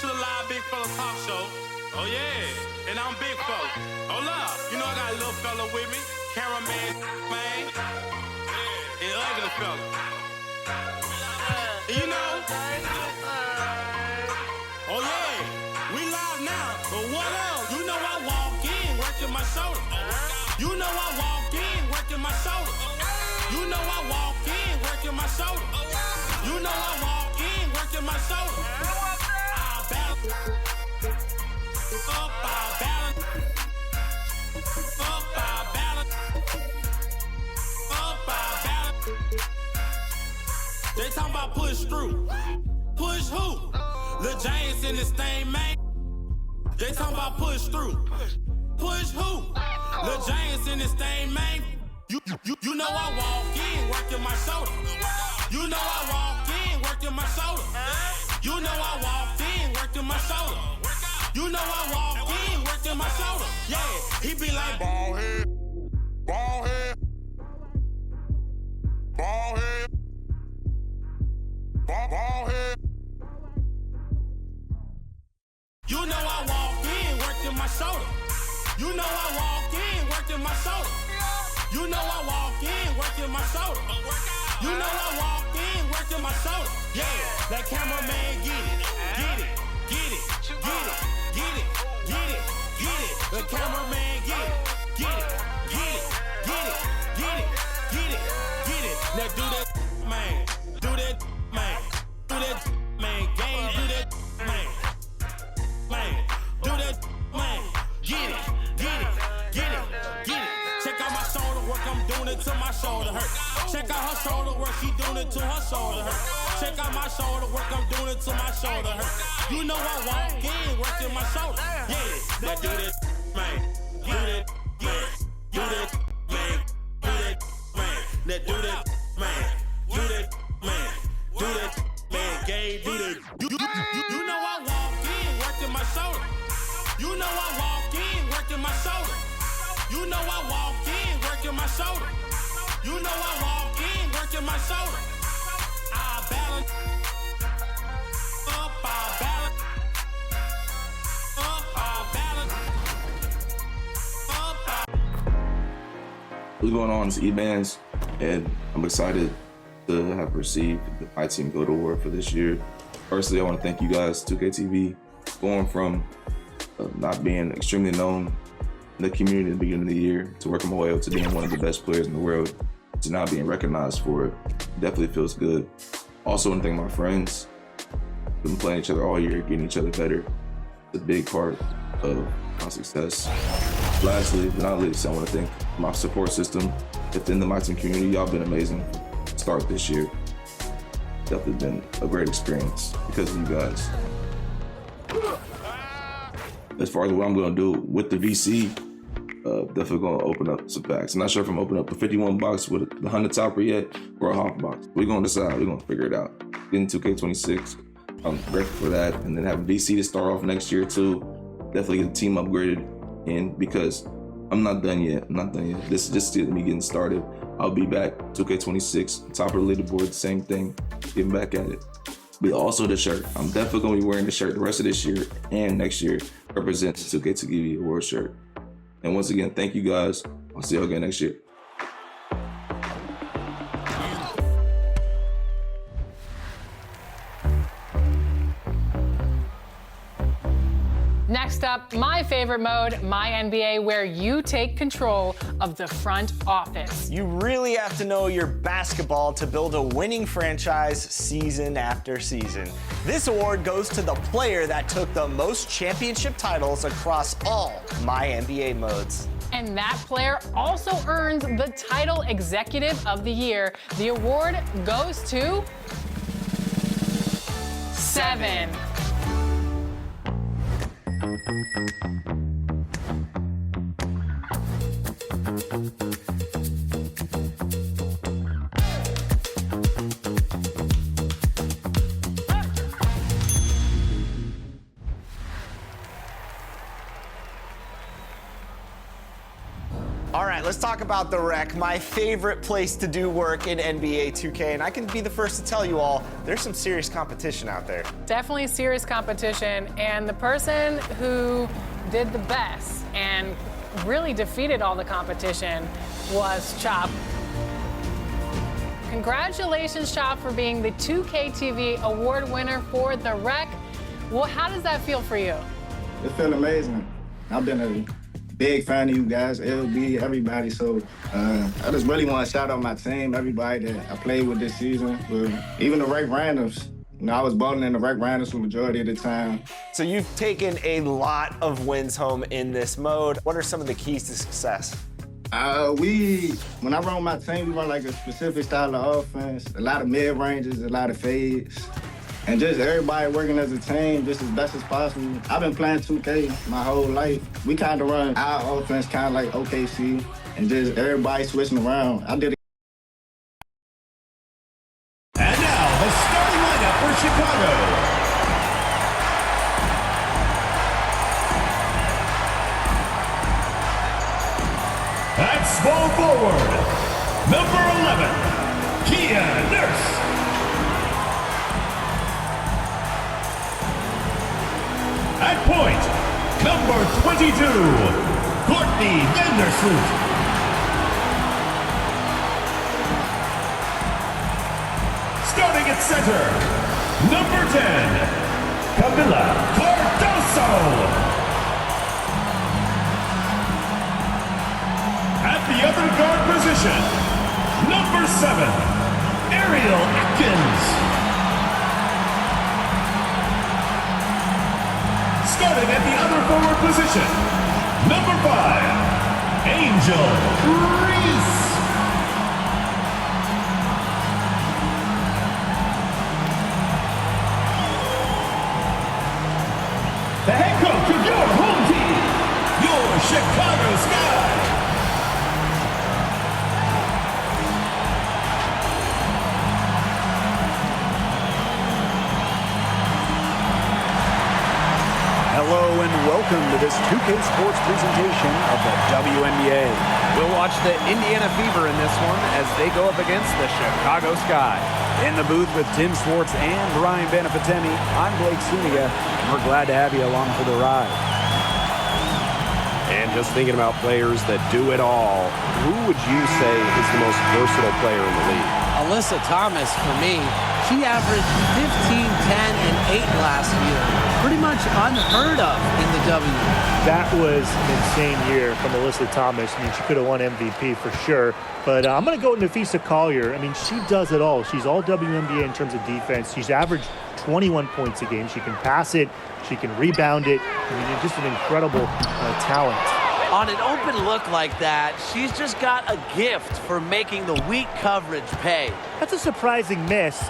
to the Live Big Fella Talk Show. Oh yeah, and I'm Big Fella. Hold up, you know I got a little fella with me, cameraman, man, and ugly fella. And you know, oh yeah, we live now. But what else? You know I walk in working my shoulder. You know I walk in working my shoulder. You know I walk in working my shoulder. You know I walk in working my shoulder. I balance up, I balance up, I balance up, I balance. They talking about push through. Push who? Lil James in this thing, man. They talking about push through. Push who? Lil James in this thing, man. You know I walk in working my shoulder. You know I walk in working my shoulder. You know I walk in working my shoulder. You know I walk in working my shoulder. Yeah, he be like ball head, ball head, ball head, ball head. You know I walk in working my shoulder. You know I walk in working my shoulder. You know I walk in working my shoulder. You know I walk in working my shoulder. Yeah, that cameraman get it, get it, get it, get it, get it, get it, get it. The cameraman get it, get it, get it, get it, get it, get it, get it. Now do that, man, do that, man, do that, man, gang, do that, man, man, do that, man, get it, get it, get it, get it. Check out my shoulder work, I'm doing it till my shoulder hurt. Check out her shoulder work, she doing it till her shoulder hurt. Check out my shoulder work, I'm doing it till my shoulder hurt. You know I walk in working my shoulder. Yeah, now do that, man, do that, man, do that, man, do that, man. Now do that, man, do that, man, do that, man, gay, do that. You know I walk in working my shoulder. You know I walk in working my shoulder. You know I walk in working my shoulder. You know I walk in working my shoulder. I balance up, I balance up, I balance up, I... What's going on? It's E-Bands, and I'm excited to have received the My Team GOAT Award for this year. Firstly, I want to thank you guys, 2K TV, going from not being extremely known in the community at the beginning of the year to working my way up to being one of the best players in the world to now being recognized for it. Definitely feels good. Also want to thank my friends. We've been playing each other all year, getting each other better. It's a big part of my success. Lastly, but not least, I want to thank my support system within the My Team community. Y'all been amazing to start this year. Definitely been a great experience because of you guys. As far as what I'm gonna do with the VC, definitely gonna open up some packs. I'm not sure if I'm opening up a 51 box with the 100 topper yet or a half box. We're gonna decide, we're gonna figure it out. Getting 2K26, I'm grateful for that. And then having VC to start off next year too. Definitely get the team upgraded in because I'm not done yet. I'm not done yet. This is just me getting started. I'll be back, 2K26, top of the leaderboard, same thing, getting back at it. But also the shirt. I'm definitely gonna be wearing the shirt the rest of this year and next year. Represents 2K2 award shirt. And once again, thank you guys. I'll see y'all again next year. Next up, my favorite mode, My NBA, where you take control of the front office. You really have to know your basketball to build a winning franchise season after season. This award goes to the player that took the most championship titles across all My NBA modes. And that player also earns the title Executive of the Year. The award goes to 7. All right, let's talk about the Rec, my favorite place to do work in NBA 2K, and I can be the first to tell you all, there's some serious competition out there. Definitely serious competition, and the person who did the best and really defeated all the competition was Chop. Congratulations, Chop, for being the 2K TV award winner for The Rec. Well, how does that feel for you? It felt amazing. I've been a big fan of you guys, LB, everybody. So I just really want to shout out my team, everybody that I played with this season, even the Rec Randoms. You know, I was balling in the Rec Randoms for the majority of the time. So you've taken a lot of wins home in this mode. What are some of the keys to success? When I run my team, we run like a specific style of offense, a lot of mid-ranges, a lot of fades, and just everybody working as a team just as best as possible. I've been playing 2K my whole life. We kind of run our offense kind of like OKC, and just everybody switching around. I did it. And now, the starting lineup for Chicago. At small forward, number 11, Kia Nurse. At point, number 22, Courtney Vandersloot. Starting at center, number 10, Camila Cardoso. At the other guard position, number 7, Ariel Atkins. Starting at the other forward position, number 5, Angel Reese. The head coach of your home team, your Chicago Sky. Hello and welcome to this 2K Sports presentation of the WNBA. We'll watch the Indiana Fever in this one as they go up against the Chicago Sky. In the booth with Tim Schwartz and Brian Benefatemi, I'm Blake Suniga, and we're glad to have you along for the ride. And just thinking about players that do it all, who would you say is the most versatile player in the league? Alyssa Thomas, for me, she averaged 15, 10, and 8 last year. Pretty much unheard of in the W. That was an insane year from Alyssa Thomas. I mean, she could have won MVP for sure. But I'm going to go with Nafisa Collier. I mean, she does it all. She's all WNBA in terms of defense. She's averaged 21 points a game. She can pass it. She can rebound it. I mean, just an incredible talent. On an open look like that, she's just got a gift for making the weak coverage pay. That's a surprising miss.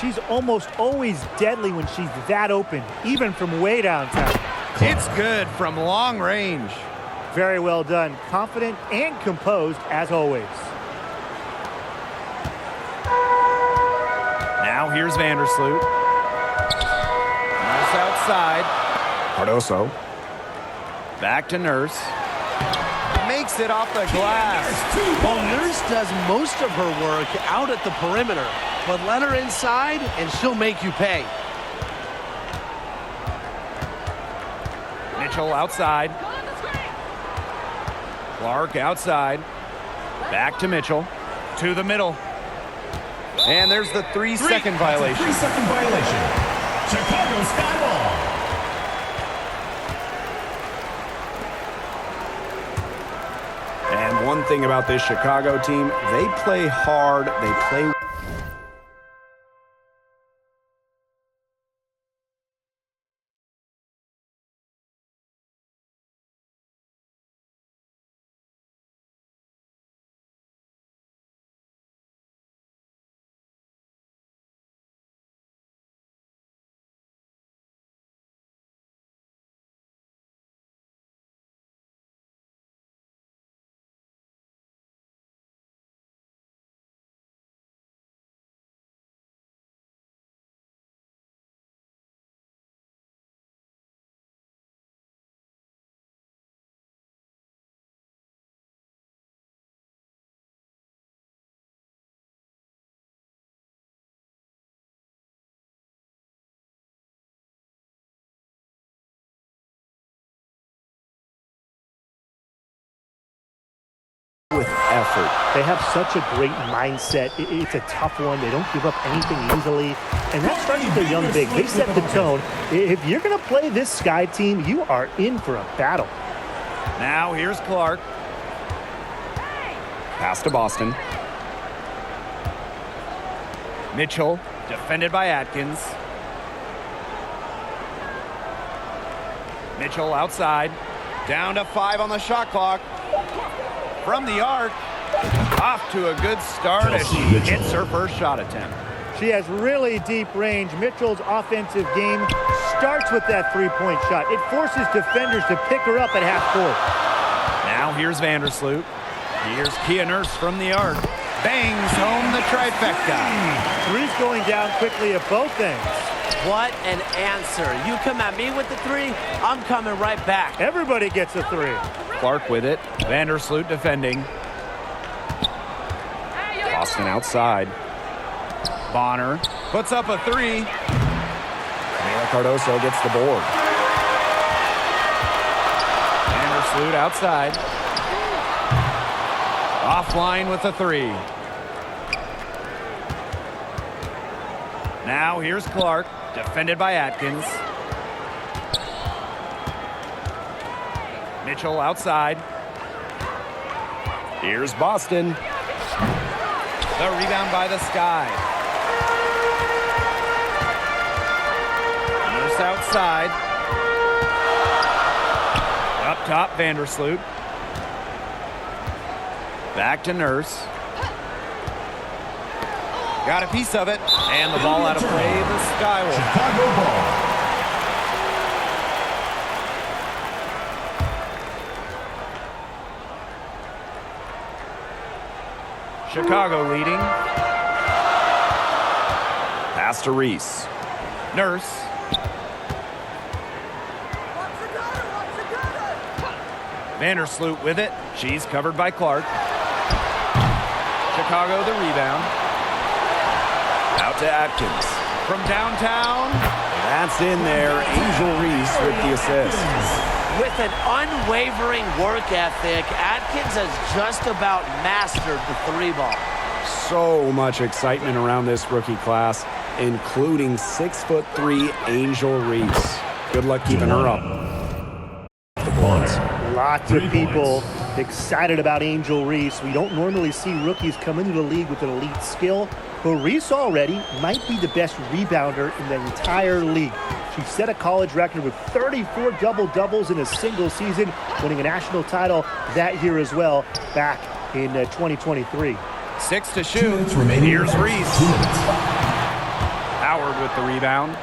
She's almost always deadly when she's that open, even from way downtown. It's good from long range. Very well done. Confident and composed, as always. Now here's Vandersloot. Nurse outside. Cardoso. Back to Nurse. Makes it off the glass. Well, Nurse does most of her work out at the perimeter, but let her inside and she'll make you pay. Mitchell outside. Clark outside. Back to Mitchell. To the middle. And there's the 3-second violation. 3-second violation. Chicago Sky ball. And one thing about this Chicago team, they play hard, they play effort. They have such a great mindset. It's a tough one. They don't give up anything easily. And that starts with their young big. They set the tone. If you're going to play this Sky team, you are in for a battle. Now here's Clark. Pass to Boston. Mitchell, defended by Atkins. Mitchell outside. Down to 5 on the shot clock. From the arc. Off to a good start as she hits her first shot attempt. She has really deep range. Mitchell's offensive game starts with that three-point shot. It forces defenders to pick her up at half court. Now here's Vandersloot. Here's Kia Nurse from the arc. Bangs home the trifecta. Three's going down quickly at both ends. What an answer. You come at me with the three, I'm coming right back. Everybody gets a three. Clark with it. Vandersloot defending. Boston outside. Bonner puts up a three. Camila Cardoso gets the board. Vandersloot outside. Offline with a three. Now here's Clark, defended by Atkins. Mitchell outside. Here's Boston. The rebound by the Sky. Nurse outside. Up top, Vandersloot. Back to Nurse. Got a piece of it. And the ball out of play. The Sky will. Chicago ball. Chicago leading. Pass to Reese. Nurse. Vandersloot with it. She's covered by Clark. Chicago the rebound. Out to Atkins. From downtown. That's in there. Angel Reese with the assist. With an unwavering work ethic, Atkins has just about mastered the three ball. So much excitement around this rookie class, including 6'3" Angel Reese. Good luck keeping her up. Lots of people excited about Angel Reese. We don't normally see rookies come into the league with an elite skill, but Reese already might be the best rebounder in the entire league. She set a college record with 34 double-doubles in a single season, winning a national title that year as well, back in 2023. 6 to shoot. Here's Reese. Howard with the rebound.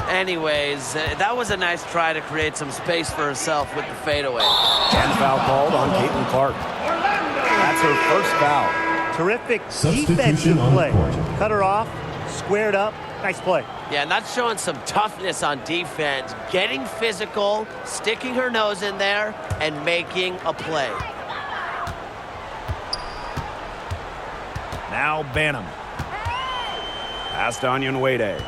Anyways, that was a nice try to create some space for herself with the fadeaway. And foul called on Caitlin Clark. That's her first foul. Terrific defensive play. Cut her off, squared up, nice play. Yeah, and that's showing some toughness on defense, getting physical, sticking her nose in there, and making a play. Now Banham. Pass to Onyenwere.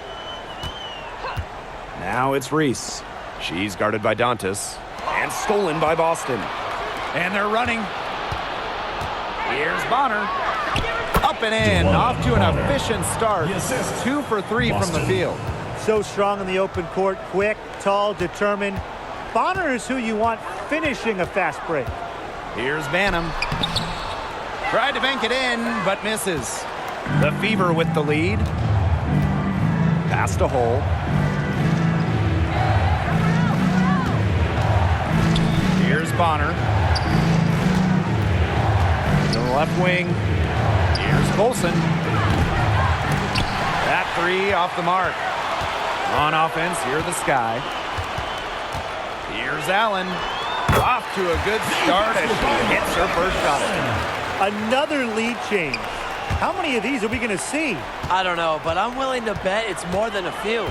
Now it's Reese. She's guarded by Dantas. And stolen by Boston. And they're running. Here's Bonner. Up and in. Off to an efficient start. 2 for 3 from the field. So strong in the open court. Quick, tall, determined. Bonner is who you want finishing a fast break. Here's Banham. Tried to bank it in, but misses. The Fever with the lead. Pass to Hull. Here's Bonner. To the left wing. Here's Colson. That three off the mark. On offense, here the Sky. Here's Allen. Off to a good start as she hits her first shot. Another lead change. How many of these are we going to see? I don't know, but I'm willing to bet it's more than a few.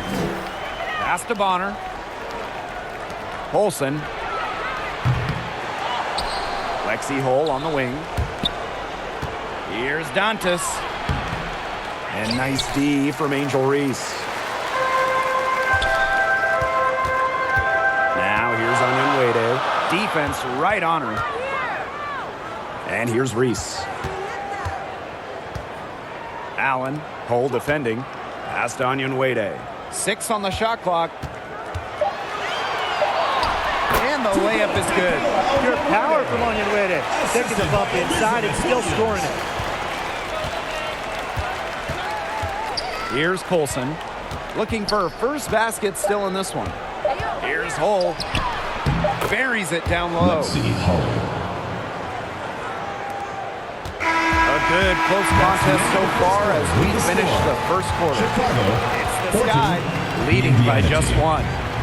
Pass to Bonner. Colson. Lexi Hull on the wing. Here's Dantas. And nice D from Angel Reese. Now here's Onyenwere. Defense right on her. And here's Reese. Allen, Cole defending. Pass to Onyenwere. 6 on the shot clock. And the layup is good. Pure power from Onyenwere. Taking the bump inside and still scoring it. Here's Colson. Looking for her first basket still in this one. Here's Hull. Buries it down low. A good close contest so far as we finish the first quarter. It's the Sky leading by just 1.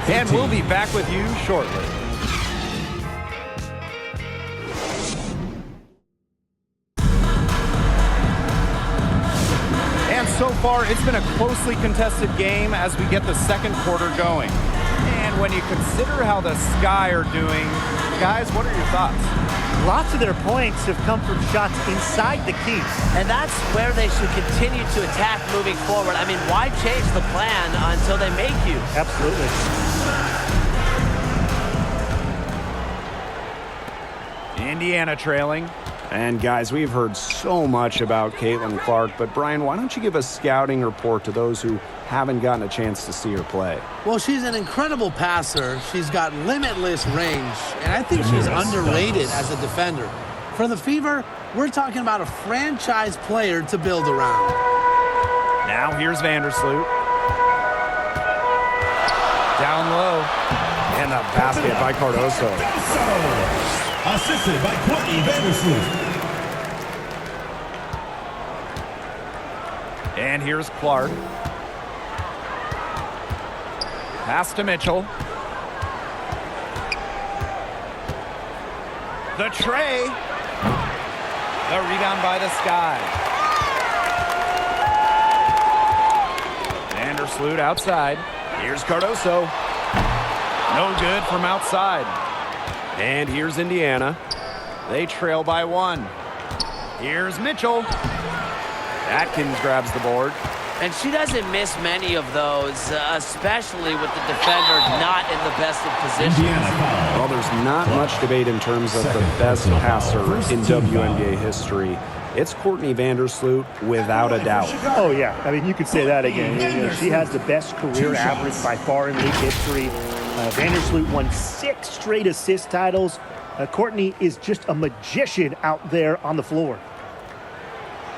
And we'll be back with you shortly. And so far, it's been a closely contested game as we get the second quarter going. And when you consider how the Sky are doing, guys, what are your thoughts? Lots of their points have come from shots inside the key. And that's where they should continue to attack moving forward. I mean, why change the plan until they make you? Absolutely. Indiana trailing. And guys, we've heard so much about Caitlin Clark, but Brian, why don't you give a scouting report to those who haven't gotten a chance to see her play? Well, she's an incredible passer. She's got limitless range, and I think she's underrated as a defender. For the Fever, we're talking about a franchise player to build around. Now here's Vandersloot. Down low. And the basket by Cardoso. Assisted by Courtney Vandersloot. And here's Clark. Pass to Mitchell. The tray. The rebound by the Sky. Vandersloot outside. Here's Cardoso. No good from outside. And here's Indiana. They trail by 1. Here's Mitchell. Atkins grabs the board. And she doesn't miss many of those, especially with the defender not in the best of positions. Well, there's not much debate in terms of the best passer in WNBA history. It's Courtney Vandersloot without a doubt. Oh, yeah. I mean, you could say that again. You know, she has the best career average by far in league history. Vandersloot won 6 straight assist titles. Courtney is just a magician out there on the floor.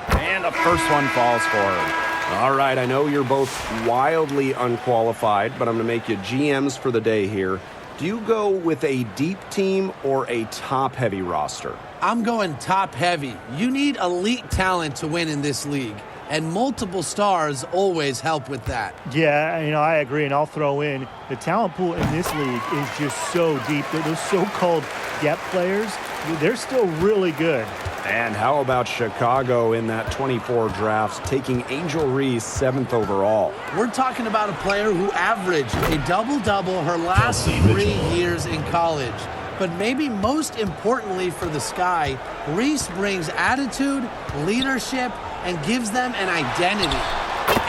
And the first one falls for her. All right, I know you're both wildly unqualified, but I'm going to make you GMs for the day here. Do you go with a deep team or a top-heavy roster? I'm going top-heavy. You need elite talent to win in this league, and multiple stars always help with that. Yeah, you know, I agree, and I'll throw in the talent pool in this league is just so deep. Those so-called depth players, they're still really good. And how about Chicago in that 24 draft, taking Angel Reese 7th overall? We're talking about a player who averaged a double-double her last 3 years in college. But maybe most importantly for the Sky, Reese brings attitude, leadership, and gives them an identity.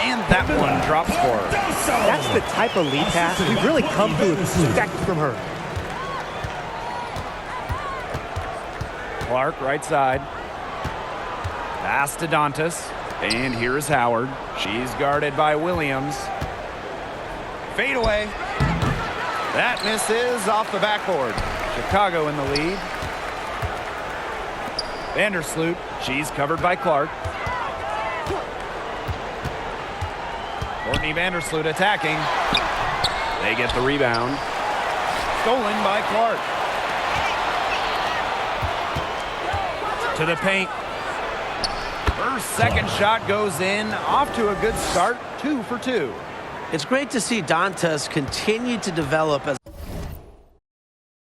And that one drops for her. That's the type of lead pass we've really come to expect from her. Clark, right side. Pass to Dantas. And here's Howard. She's guarded by Williams. Fade away. That misses off the backboard. Chicago in the lead. Vandersloot. She's covered by Clark. Courtney Vandersloot attacking. They get the rebound. Stolen by Clark. To the paint. Her second shot goes in. Off to a good start. 2 for 2. It's great to see Dantas continue to develop as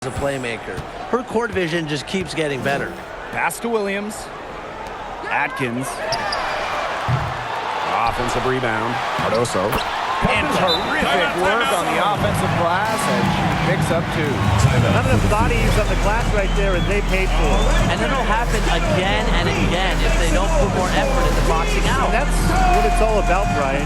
a playmaker. Her court vision just keeps getting better. Pass to Williams. Atkins. Offensive rebound. Cardoso. And terrific work on the offensive glass, and she picks up 2. None of the bodies on the glass right there, and they paid for it. And it'll happen again and again if they don't put more effort into boxing out. And that's what it's all about, Brian.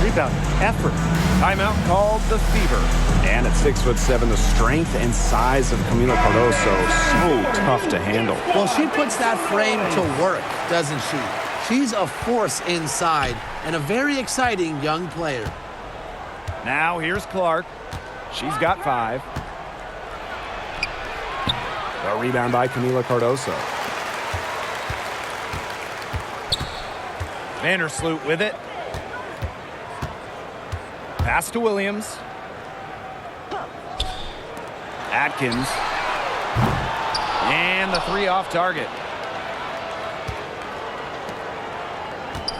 Rebound, effort. Timeout called the Fever. And at 6'7", the strength and size of Camila Cardoso, so tough to handle. Well, she puts that frame to work, doesn't she? She's a force inside and a very exciting young player. Now here's Clark. She's got 5. A rebound by Camila Cardoso. Vandersloot with it. Pass to Williams. Atkins. And the 3 off target.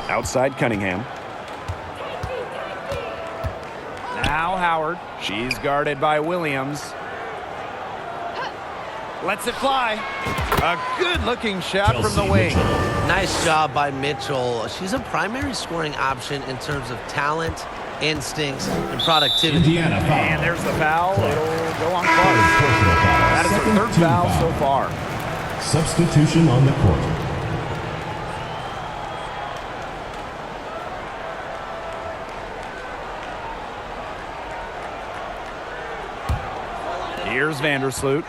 Outside Cunningham. Now Howard. She's guarded by Williams. Lets it fly. A good-looking shot from the wing. Nice job by Mitchell. She's a primary scoring option in terms of talent, instincts, and productivity. Indiana foul. And there's the foul. It'll go on Clark. That is her 3rd foul so far. Substitution on the court. Here's Vandersloot.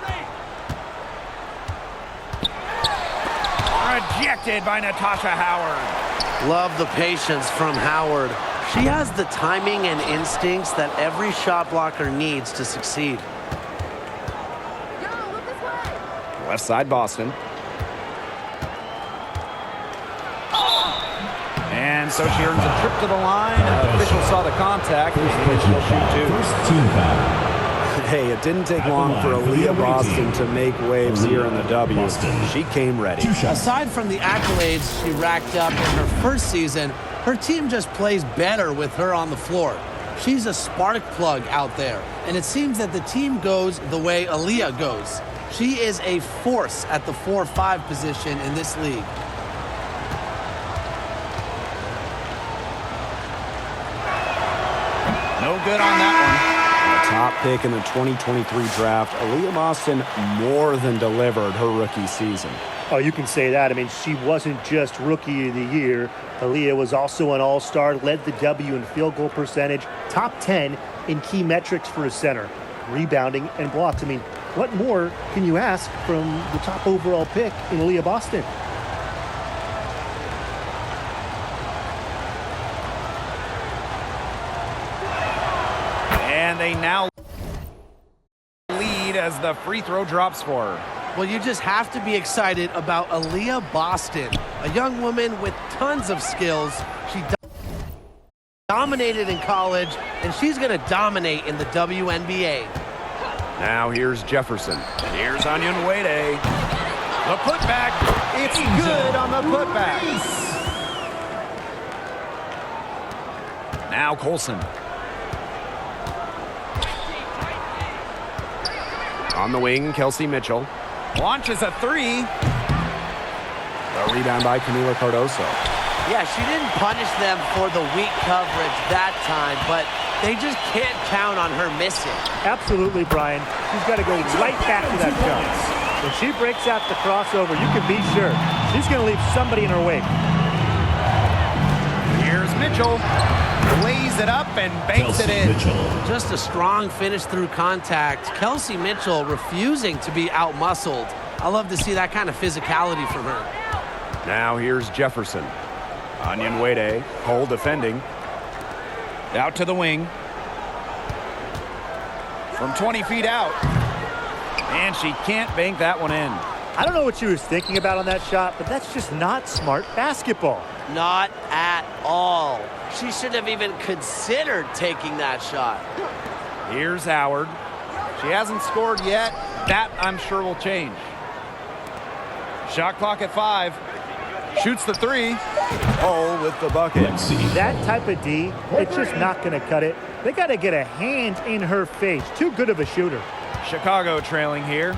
Rejected by Natasha Howard. Love the patience from Howard. She has the timing and instincts that every shot blocker needs to succeed. Left side Boston. And so she earns a trip to the line. Official saw the contact. She'll shoot 2. First team foul. Hey, it didn't take long for Aaliyah Boston to make waves here in the W. She came ready. Aside from the accolades she racked up in her first season, her team just plays better with her on the floor. She's a spark plug out there, and it seems that the team goes the way Aaliyah goes. She is a force at the 4-5 position in this league. No good on that one. Top pick in the 2023 draft, Aaliyah Boston more than delivered her rookie season. Oh, you can say that. I mean, she wasn't just Rookie of the Year. Aaliyah was also an all-star, led the W in field goal percentage, top 10 in key metrics for a center, rebounding and blocks. I mean, what more can you ask from the top overall pick in Aaliyah Boston? And they now lead as the free throw drops for her. Well, you just have to be excited about Aaliyah Boston, a young woman with tons of skills. She dominated in college, and she's going to dominate in the WNBA. Now here's Jefferson. Here's Onion Wade. The putback. It's good on the putback. Now Colson. On the wing, Kelsey Mitchell. Launches a 3. A rebound by Camila Cardoso. Yeah, she didn't punish them for the weak coverage that time, but they just can't count on her missing. Absolutely, Brian. She's got to go right back to that shot. When she breaks out the crossover, you can be sure she's going to leave somebody in her wake. Here's Mitchell. Lays it up and banks it in. Just a strong finish through contact. Kelsey Mitchell refusing to be outmuscled. I love to see that kind of physicality from her. Now here's Jefferson. Onion Wade, Cole defending. Out to the wing. From 20 feet out. And she can't bank that one in. I don't know what she was thinking about on that shot, but that's just not smart basketball. Not at all. She shouldn't have even considered taking that shot. Here's Howard. She hasn't scored yet. That, I'm sure, will change. Shot clock at 5. Shoots the 3. Oh, with the bucket. That type of D, it's just not going to cut it. They got to get a hand in her face. Too good of a shooter. Chicago trailing here.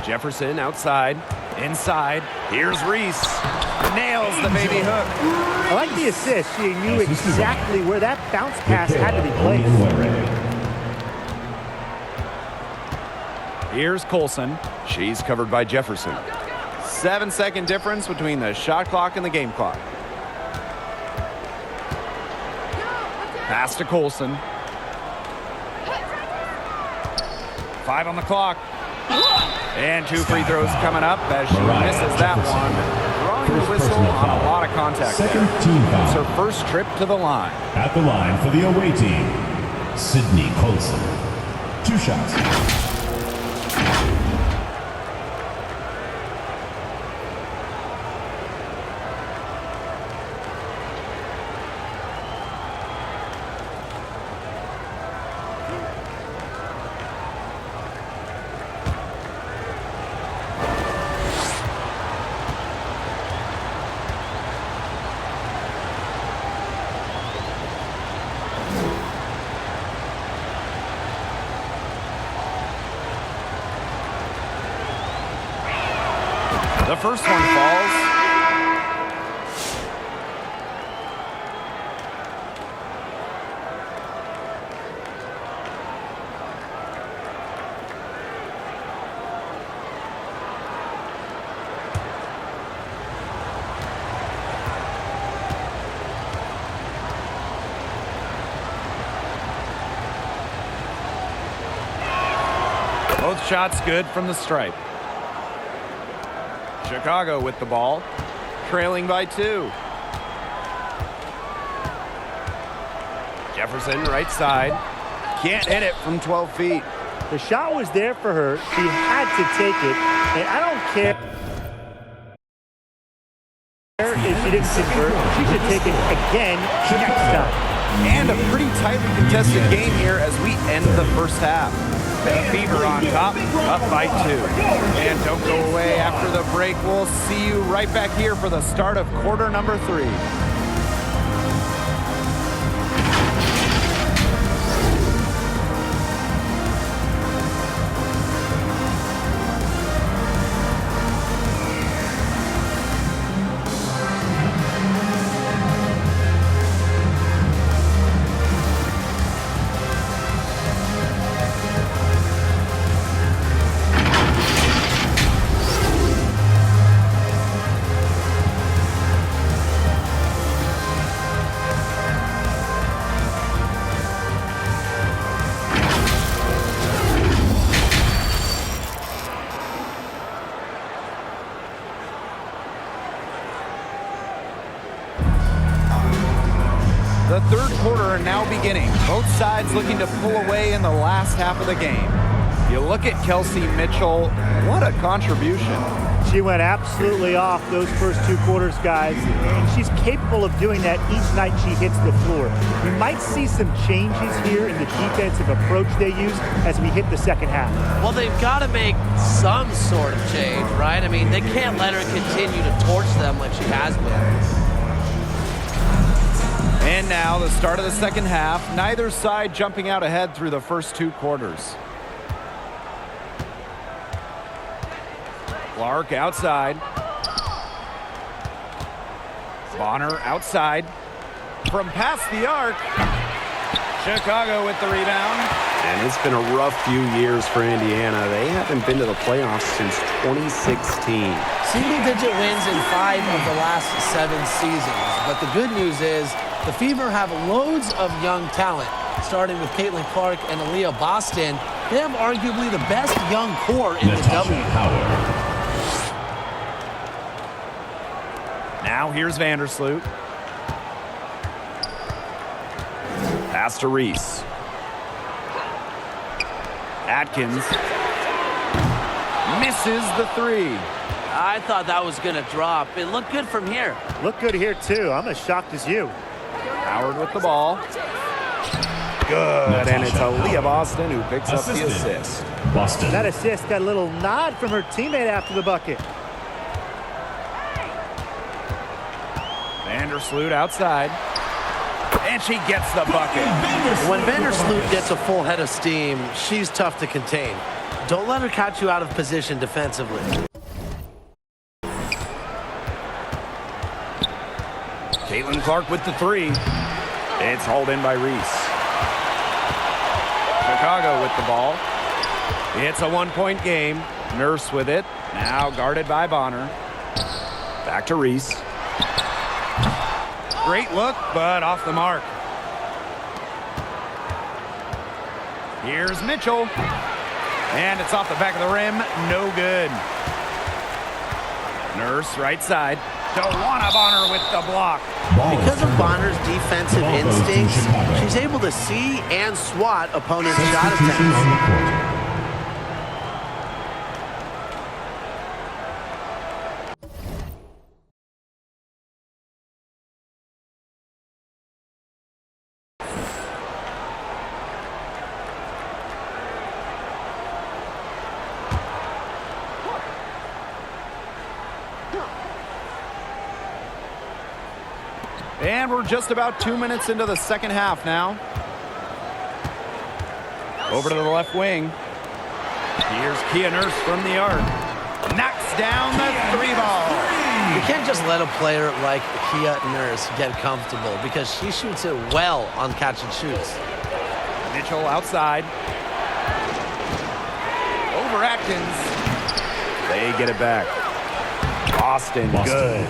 Jefferson outside. Inside. Here's Reese. Nails the baby hook. I like the assist. She knew exactly where that bounce pass had to be placed. Here's Colson. She's covered by Jefferson. 7-second difference between the shot clock and the game clock. Pass to Colson. 5 on the clock. And 2 free throws coming up as she misses that one. Drawing the whistle on a lot of contact. Second team foul. It's her first trip to the line. At the line for the away team, Sydney Colson. 2 shots. The first one falls. Both shots good from the stripe. Chicago with the ball, trailing by 2. Jefferson right side, can't hit it from 12 feet. The shot was there for her. She had to take it, and I don't care if she didn't convert. She should take it again next time. And a pretty tightly contested game here as we end the first half. The Fever on top, up by 2. And don't go away after the break. We'll see you right back here for the start of quarter number 3. The third quarter now beginning. Both sides looking to pull away in the last half of the game. You look at Kelsey Mitchell, what a contribution. She went absolutely off those first 2 quarters, guys, and she's capable of doing that each night she hits the floor. We might see some changes here in the defensive approach they use as we hit the second half. Well, they've got to make some sort of change, right? I mean, they can't let her continue to torch them like she has been. And now the start of the second half. Neither side jumping out ahead through the first 2 quarters. Clark outside. Bonner outside. From past the arc. Chicago with the rebound. And it's been a rough few years for Indiana. They haven't been to the playoffs since 2016. Single-digit wins in 5 of the last 7 seasons. But the good news is the Fever have loads of young talent, starting with Caitlin Clark and Aaliyah Boston. They have arguably the best young core in the W. Now here's Vandersloot. Pass to Reese. Atkins misses the 3. I thought that was going to drop. It looked good from here. Look good here, too. I'm as shocked as you. Howard with the ball. Good, and it's Aaliyah Boston who picks up the assist. Boston. That assist got a little nod from her teammate after the bucket. Vandersloot outside. And she gets the bucket. When Vandersloot gets a full head of steam, she's tough to contain. Don't let her catch you out of position defensively. Caitlin Clark with the 3. It's hauled in by Reese. Chicago with the ball. It's a 1-point game. Nurse with it. Now guarded by Bonner. Back to Reese. Great look, but off the mark. Here's Mitchell. And it's off the back of the rim. No good. Nurse, right side. DeWanna Bonner with the block. Because of Bonner's defensive instincts, she's able to see and swat opponents' shot attempts. And we're just about 2 minutes into the second half now. Over to the left wing. Here's Kia Nurse from the arc. Knocks down the 3-ball. You can't just let a player like Kia Nurse get comfortable because she shoots it well on catch and shoots. Mitchell outside. Over Atkins. They get it back. Boston. Good.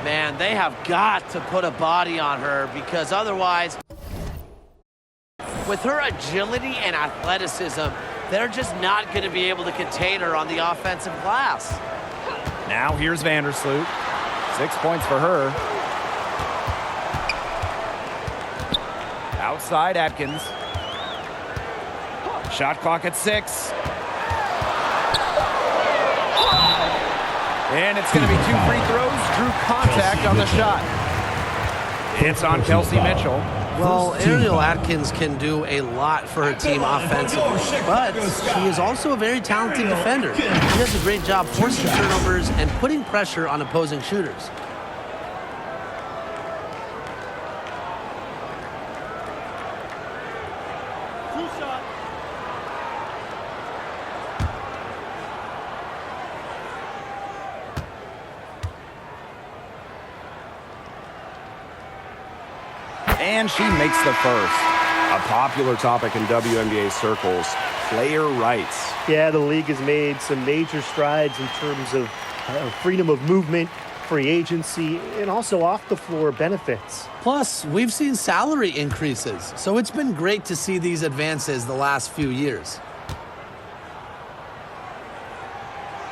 Man, they have got to put a body on her because otherwise, with her agility and athleticism, they're just not going to be able to contain her on the offensive glass. Now here's Vandersloot. 6 points for her. Outside Atkins. Shot clock at 6. And it's going to be 2 free throws. Drew contact on the shot. It's on Kelsey Mitchell. Well, Ariel Atkins can do a lot for her team offensively, but she is also a very talented defender. She does a great job forcing turnovers and putting pressure on opposing shooters. And she makes the first. A popular topic in WNBA circles, player rights. Yeah, the league has made some major strides in terms of freedom of movement, free agency, and also off-the-floor benefits. Plus, we've seen salary increases, so it's been great to see these advances the last few years.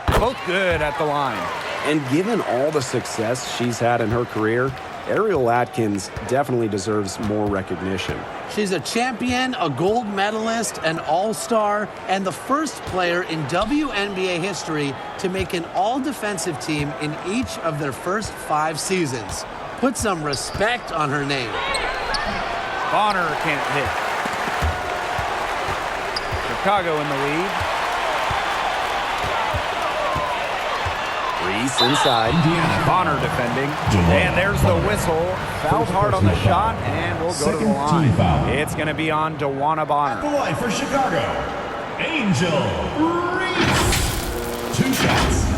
Both good at the line. And given all the success she's had in her career, Ariel Atkins definitely deserves more recognition. She's a champion, a gold medalist, an all-star, and the first player in WNBA history to make an all-defensive team in each of their first 5 seasons. Put some respect on her name. Bonner can't hit. Chicago in the lead. Reese inside. Bonner defending. And there's the whistle. Fouled hard on the shot, and we'll go to the line. It's going to be on DeWanna Bonner. At the line for Chicago, Angel Reese. 2 shots.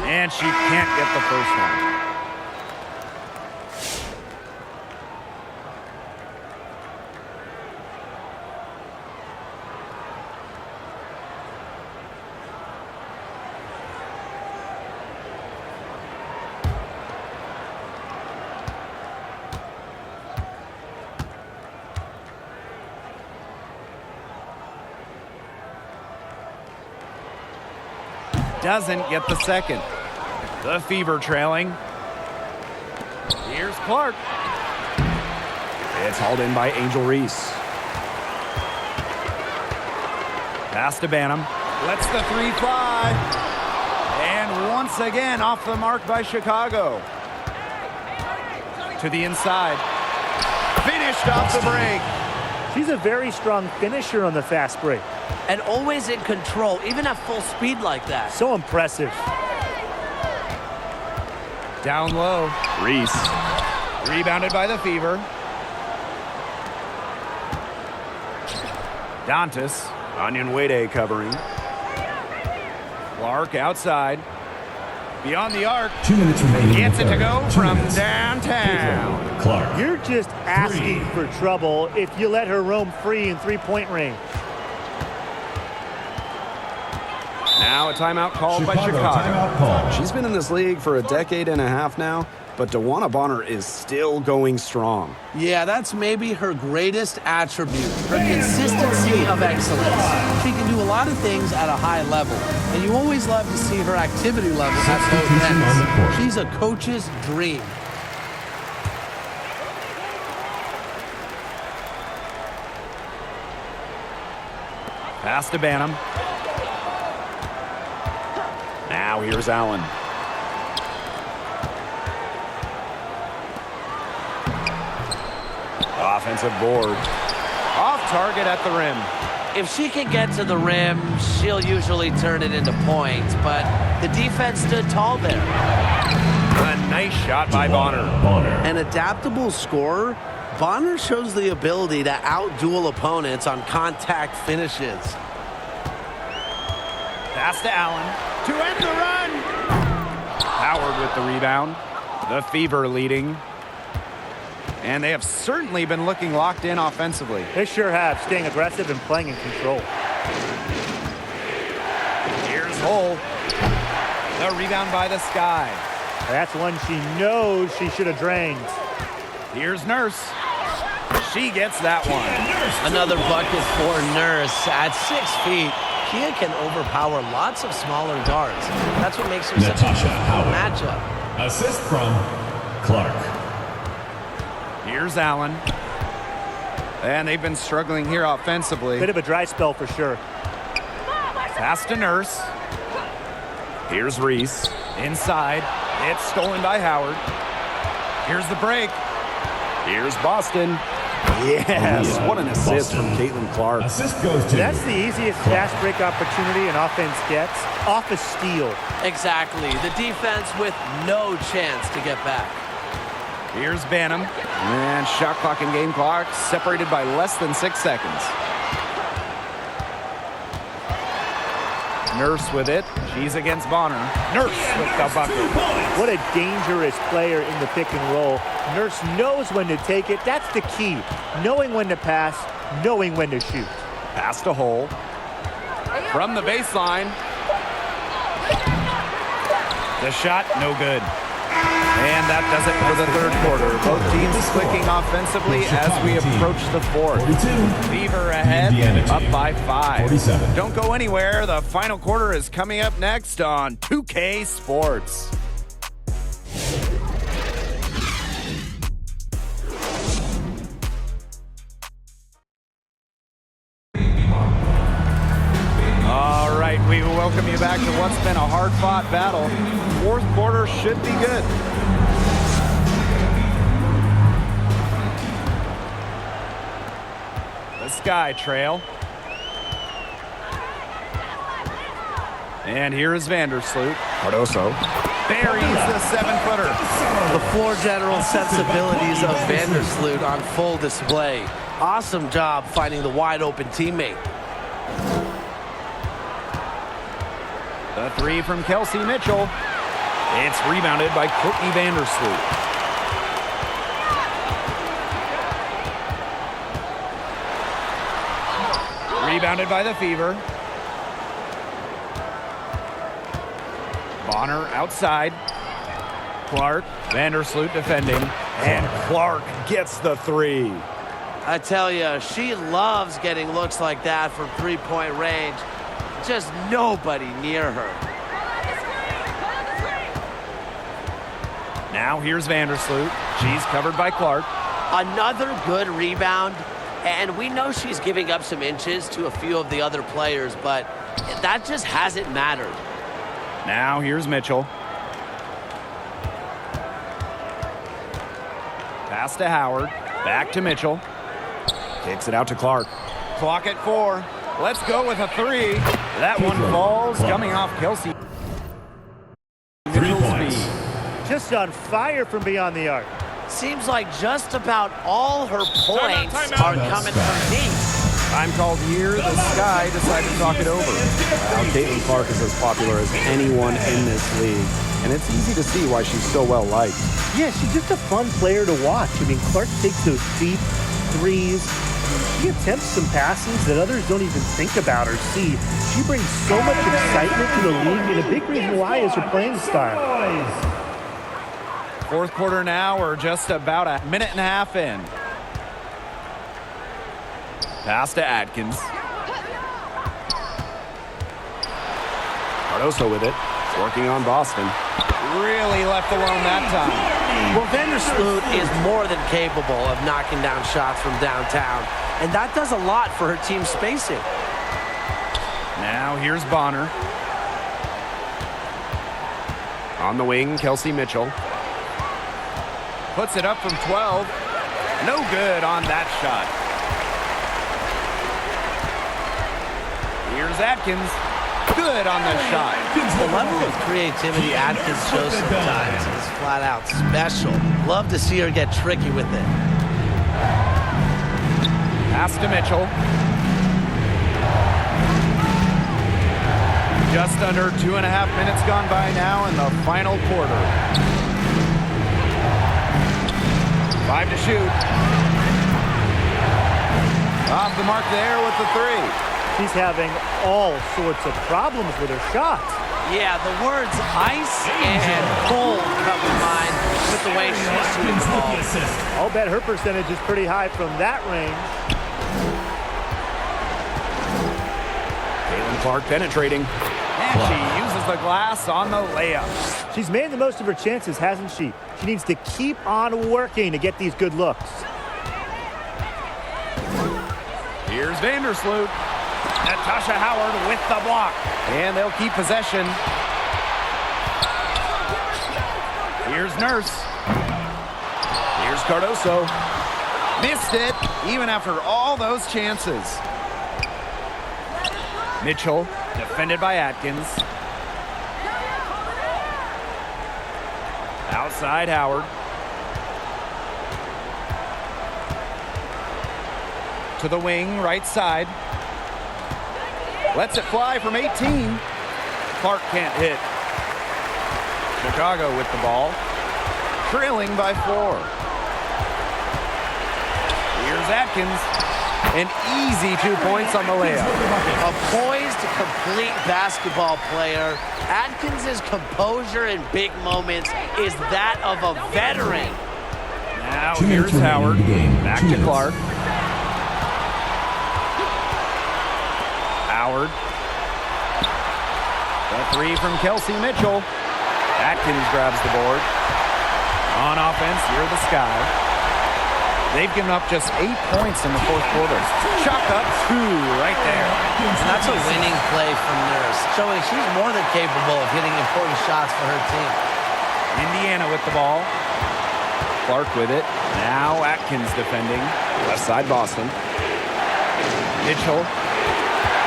And she can't get the first one. Doesn't get the second. The Fever trailing. Here's Clark. It's hauled in by Angel Reese. Pass to Banham. Lets the 3 fly. And once again off the mark by Chicago. To the inside. Finished off the break. She's a very strong finisher on the fast break. And always in control, even at full speed like that. So impressive. Down low. Reese. Rebounded by the Fever. Dantas. Onyenwere covering. Clark outside. Beyond the arc. 2 minutes remaining. Gets it to go from minutes. downtown. Clark. You're just asking for trouble if you let her roam free in three-point range. Now a timeout called by Chicago. Timeout call. She's been in this league for a decade and a half now, but DeWanna Bonner is still going strong. Yeah, that's maybe her greatest attribute, her consistency of excellence. She can do a lot of things at a high level, and you always love to see her activity level at both ends. She's a coach's dream. Pass to Banham. Now here's Allen. Offensive board. Off target at the rim. If she can get to the rim, she'll usually turn it into points, but the defense stood tall there. A nice shot by Bonner. An adaptable scorer, Bonner shows the ability to outduel opponents on contact finishes. Pass to Allen. To end the run. Howard with the rebound. The Fever leading. And they have certainly been looking locked in offensively. They sure have, staying aggressive and playing in control. Here's Hull. The rebound by the Sky. That's one she knows she should have drained. Here's Nurse. She gets that one. Another bucket for Nurse. At 6 feet, Kia can overpower lots of smaller guards. That's what makes her such a good matchup. Assist from Clark. Here's Allen. And they've been struggling here offensively. Bit of a dry spell for sure. Pass to Nurse. Here's Reese. Inside. It's stolen by Howard. Here's the break. Here's Boston. Yes, what an assist from Caitlin Clark. Assist goes to. That's the easiest fast break opportunity an offense gets, off a steal. Exactly. The defense with no chance to get back. Here's Banham. And shot clock and game clock separated by less than 6 seconds. Nurse with it. She's against Bonner. Nurse with the bucket. What a dangerous player in the pick and roll. Nurse knows when to take it. That's the key. Knowing when to pass, knowing when to shoot. Pass to Hull. From the baseline. The shot, no good. And that does it for the third quarter. Both teams clicking offensively as we approach the fourth. Fever ahead, up by 5. Don't go anywhere. The final quarter is coming up next on 2K Sports. All right, we welcome you back to what's been a hard-fought battle. Fourth quarter should be good. The Sky trail. And here is Vandersloot. Cardoso buries the 7-footer. The floor general sensibilities of Vandersloot on full display. Awesome job finding the wide open teammate. The 3 from Kelsey Mitchell. It's rebounded by Courtney Vandersloot. Rebounded by the Fever. Bonner outside. Clark, Vandersloot defending. And Clark gets the 3. I tell you, she loves getting looks like that from three-point range. Just nobody near her. Now here's Vandersloot. She's covered by Clark. Another good rebound. And we know she's giving up some inches to a few of the other players, but that just hasn't mattered. Now here's Mitchell. Pass to Howard. Back to Mitchell. kicks it out to Clark. Clock at 4. Let's go with a 3. That one falls, coming off Kelsey. 3 points. Just on fire from beyond the arc. Seems like just about all her points are coming from deep. Time called here. The Sky decided to talk it over. Caitlin Clark is as popular as anyone in this league. and it's easy to see why she's so well liked. Yeah, she's just a fun player to watch. I mean, Clark takes those deep threes. She attempts some passes that others don't even think about or see. She brings so much excitement to the league, and a big reason why is her playing style. Fourth quarter now, we're just about a minute and a half in. Pass to Atkins. Cardoso with it. It's working on Boston. Really left alone that time. Well, Vandersloot is more than capable of knocking down shots from downtown, and that does a lot for her team's spacing. Now here's Bonner. On the wing, Kelsey Mitchell. Puts it up from 12. No good on that shot. Here's Atkins. Good on the shot. The level of creativity Atkins shows sometimes is flat out special. Love to see her get tricky with it. Pass to Mitchell. Just under 2.5 minutes gone by now in the final quarter. 5 to shoot. Off the mark there with the three. She's having all sorts of problems with her shots. Yeah, the words ice and cold come to mind with the way she's shooting the ball. I'll bet her percentage is pretty high from that range. Caitlin Clark penetrating. And she uses the glass on the layup. She's made the most of her chances, hasn't she? She needs to keep on working to get these good looks. Here's Vandersloot. Natasha Howard with the block. And they'll keep possession. Here's Nurse. Here's Cardoso. Missed it, even after all those chances. Mitchell, defended by Atkins. Outside Howard. To the wing, right side. Lets it fly from 18. Clark can't hit. Chicago with the ball. Trailing by 4. Here's Atkins. An easy 2 points on the layup. A poised, complete basketball player. Atkins' composure in big moments is that of a veteran. Now here's Howard. Back to Clark. Howard. The three from Kelsey Mitchell. Atkins grabs the board. On offense, here the Sky. They've given up just 8 points in the fourth quarter. Chalk up 2 right there. And that's a winning play from Nurse, showing she's more than capable of hitting important shots for her team. Indiana with the ball. Clark with it. Now Atkins defending. Left side Boston. Mitchell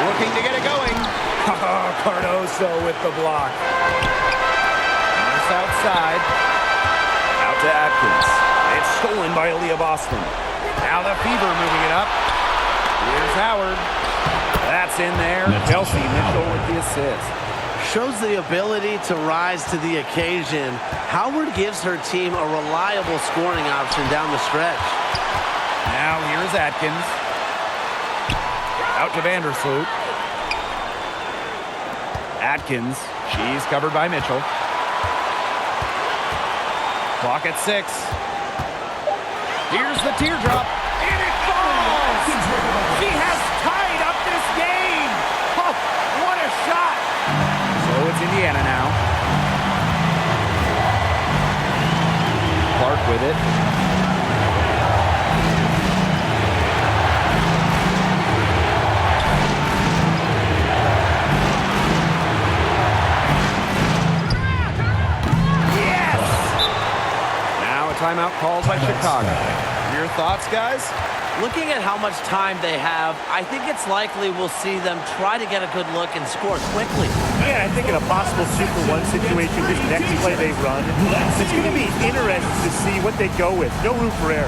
looking to get it going. Cardoso with the block. Nurse outside. Out to Atkins. It's stolen by Aaliyah Boston. Now the Fever moving it up. Here's Howard. That's in there. Kelsey Mitchell with the assist. Shows the ability to rise to the occasion. Howard gives her team a reliable scoring option down the stretch. Now here's Atkins. Out to Vandersloot. Atkins. She's covered by Mitchell. Clock at 6. Here's the teardrop. And it falls! She has tied up this game! Oh, what a shot! So it's Indiana now. Clark with it. Timeout called by Chicago. Your thoughts, guys? Looking at how much time they have, I think it's likely we'll see them try to get a good look and score quickly. Yeah, I think in a possible 2-for-1 situation, this next play they run, it's going to be interesting to see what they go with. No room for error.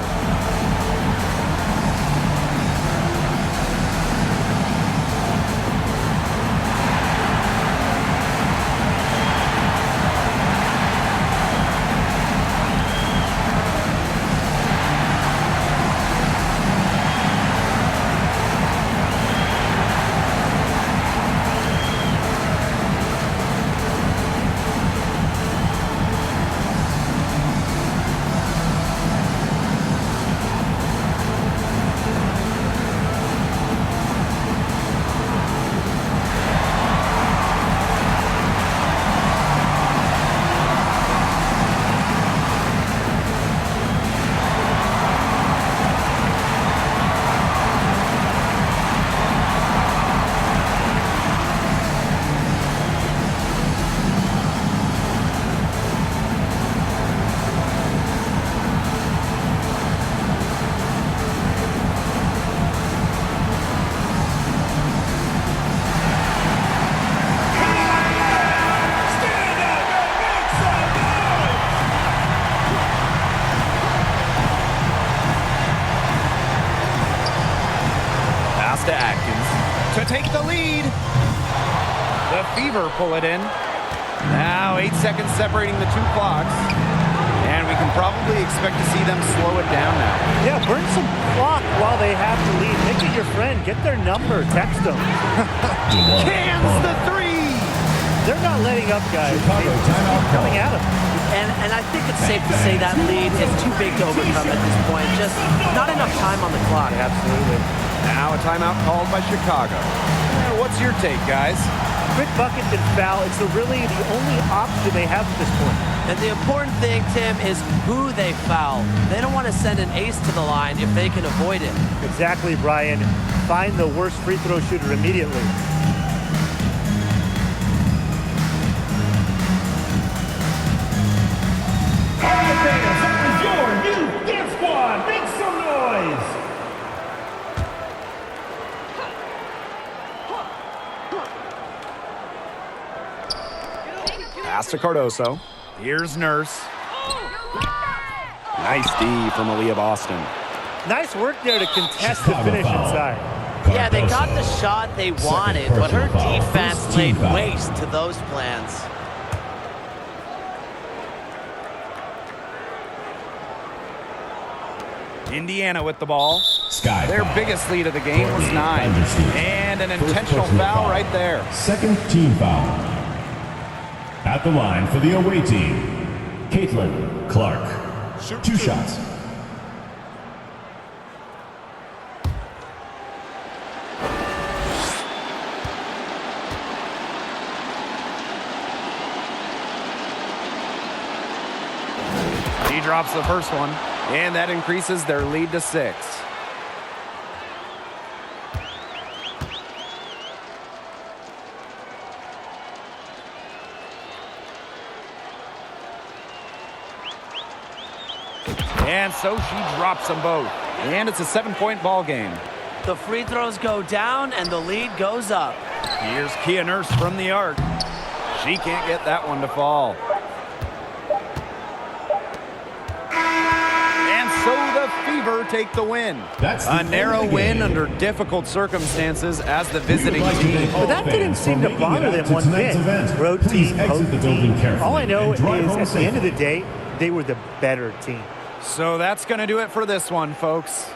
Fever pull it in. Now 8 seconds separating the two clocks. And we can probably expect to see them slow it down now. Yeah, burn some clock while they have the lead. Make it your friend. Get their number. Text them. Cans the three! They're not letting up, guys. They just keep coming at them. And I think it's safe to say that lead is too big to overcome at this point. Just not enough time on the clock. Absolutely. Now a timeout called by Chicago. What's your take, guys? Quick bucket and foul. It's really the only option they have at this point. And the important thing, Tim, is who they foul. They don't want to send an ace to the line if they can avoid it. Exactly, Brian. Find the worst free throw shooter immediately. All right, fans, that was your new dance squad. Make some noise. Pass to Cardoso. Here's Nurse. Nice D from Aaliyah Boston. Nice work there to contest the finish inside. Yeah, they got the shot they wanted, but her defense laid waste to those plans. Indiana with the ball. Sky Their foul. biggest lead of the game was 9. And an intentional foul right there. Second team foul. At the line for the away team, Caitlin Clark. 2 shots. He drops the first one, and that increases their lead to 6. And so she drops them both. And it's a 7-point ball game. The free throws go down and the lead goes up. Here's Kia Nurse from the arc. She can't get that one to fall. And so the Fever take the win. That's A the narrow end of the win game. under difficult circumstances as the visiting like to team. thank all But that didn't fans seem for to making bother it them out to one tonight's bit. event. Road Please team, exit home the building team. carefully All I know and drive is home at the end of safely. the day, they were the better team. So that's going to do it for this one, folks.